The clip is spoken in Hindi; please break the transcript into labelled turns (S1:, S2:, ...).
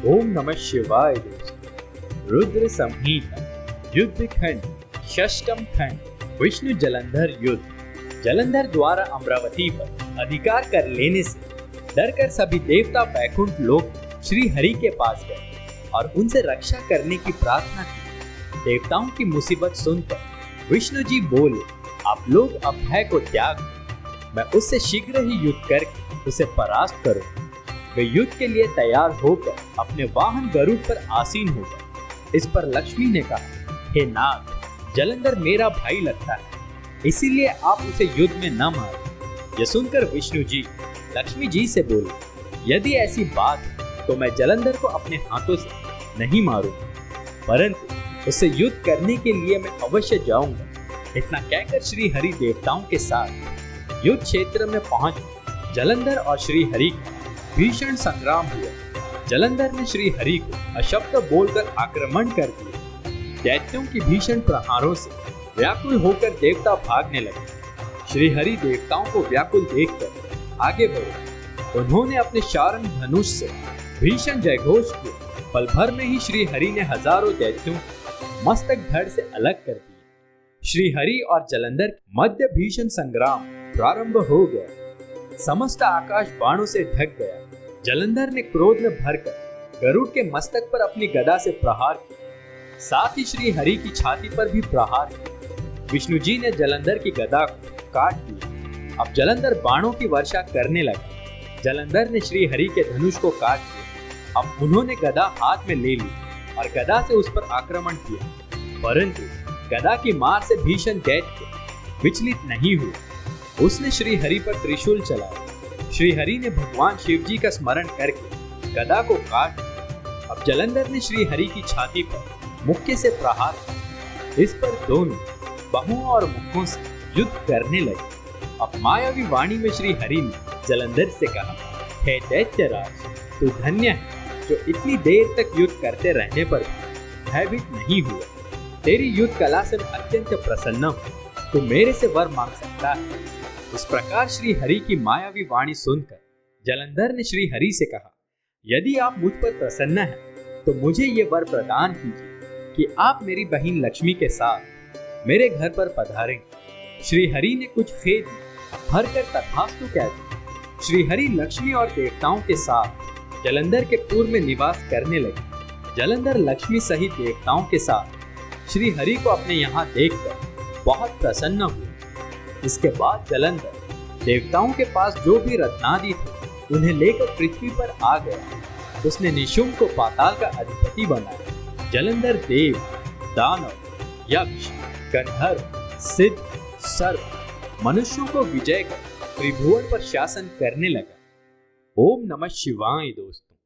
S1: ओम नमः शिवाय दोस्तों। रुद्र संहिता युद्ध खंड षष्टम खंड विष्णु जलंधर युद्ध। जलंधर द्वारा अमरावती पर अधिकार कर लेने से डरकर सभी देवता वैकुंठ लोक श्री हरि के पास गए और उनसे रक्षा करने की प्रार्थना की। देवताओं की मुसीबत सुनकर विष्णु जी बोले, आप लोग अब भय को त्याग दो, मैं उससे शीघ्र ही युद्ध करके उसे परास्त करूं। वे युद्ध के लिए तैयार होकर अपने वाहन गरुड़ पर आसीन हो गए। इस पर लक्ष्मी ने कहा, हे नाथ, जलंधर मेरा भाई लगता है, इसीलिए आप उसे युद्ध में न मारें। यह सुनकर विष्णु जी लक्ष्मी जी से बोले, यदि ऐसी बात है तो मैं जलंधर को अपने हाथों से नहीं मारूंगा, परंतु उससे युद्ध करने के लिए मैं अवश्य जाऊंगा। इतना कहकर श्री हरि देवताओं के साथ युद्ध क्षेत्र में पहुंच जलंधर और श्री हरि का भीषण संग्राम हुआ। जलंधर ने श्री हरि को अशब्द बोलकर आक्रमण कर दिया। दैत्यों की भीषण प्रहारों से व्याकुल होकर देवता भागने लगे। श्री हरि देवताओं को व्याकुल देखकर आगे बढ़े। उन्होंने अपने शारंग धनुष से भीषण जयघोष किया। पल भर में ही श्री हरि ने हजारों दैत्यों को मस्तक धड़ से अलग कर दिया। श्री हरि और जलंधर के मध्य भीषण संग्राम प्रारंभ हो गया। समस्त आकाश बाणों से ढक गया। जलंधर ने क्रोध में भरकर गरुड़ के मस्तक पर अपनी गदा से प्रहार किया, साथ ही श्री हरि की छाती पर भी प्रहार किया। विष्णु जी ने जलंधर की गदा को काट दिया। अब जलंधर बाणों की वर्षा करने लगा। जलंधर ने श्री हरि के धनुष को काट दिया। अब उन्होंने गदा हाथ में ले ली और गदा से उस पर आक्रमण किया, परंतु गदा की मार से भीषण दैत्य विचलित नहीं हुआ। उसने श्री हरि पर त्रिशूल चलाया। श्री हरि ने भगवान शिव जी का स्मरण करके गदा को काट दिया। अब जलंधर ने श्री हरि की छाती पर मुक्के से प्रहार किया। इस पर दोनों बाहुओं और मुक्कों से युद्ध करने लगे। अब मायावी वाणी में श्री हरि ने जलंधर से कहा, हे दैत्यराज, तू धन्य है जो इतनी देर तक युद्ध करते रहने पर भयभीत नहीं हुआ। तेरी युद्ध कला से मैं अत्यंत प्रसन्न हूँ। तू मेरे से वर मांग सकता है। इस प्रकार श्री हरि की मायावी वाणी सुनकर जलंधर ने श्री हरि से कहा, यदि आप मुझ पर प्रसन्न हैं तो मुझे ये वर प्रदान कीजिए कि आप मेरी बहन लक्ष्मी के साथ मेरे घर पर पधारेंगे। श्री हरि ने कुछ खेद भरकर तथास्तु कह दिया। श्री हरि लक्ष्मी और देवताओं के साथ जलंधर के पूर्व में निवास करने लगे। जलंधर लक्ष्मी सहित देवताओं के साथ श्री हरि को अपने यहाँ देखकर बहुत प्रसन्न हुए। इसके बाद जलंधर देवताओं के पास जो भी रत्नादि थे उन्हें लेकर पृथ्वी पर आ गया। उसने निशुंभ को पाताल का अधिपति बनाया। जलंधर देव, दानव, यक्ष, गंधर्व, सिद्ध, सर्प, मनुष्यों को विजय कर त्रिभुवन पर शासन करने लगा। ओम नमः शिवाय दोस्त।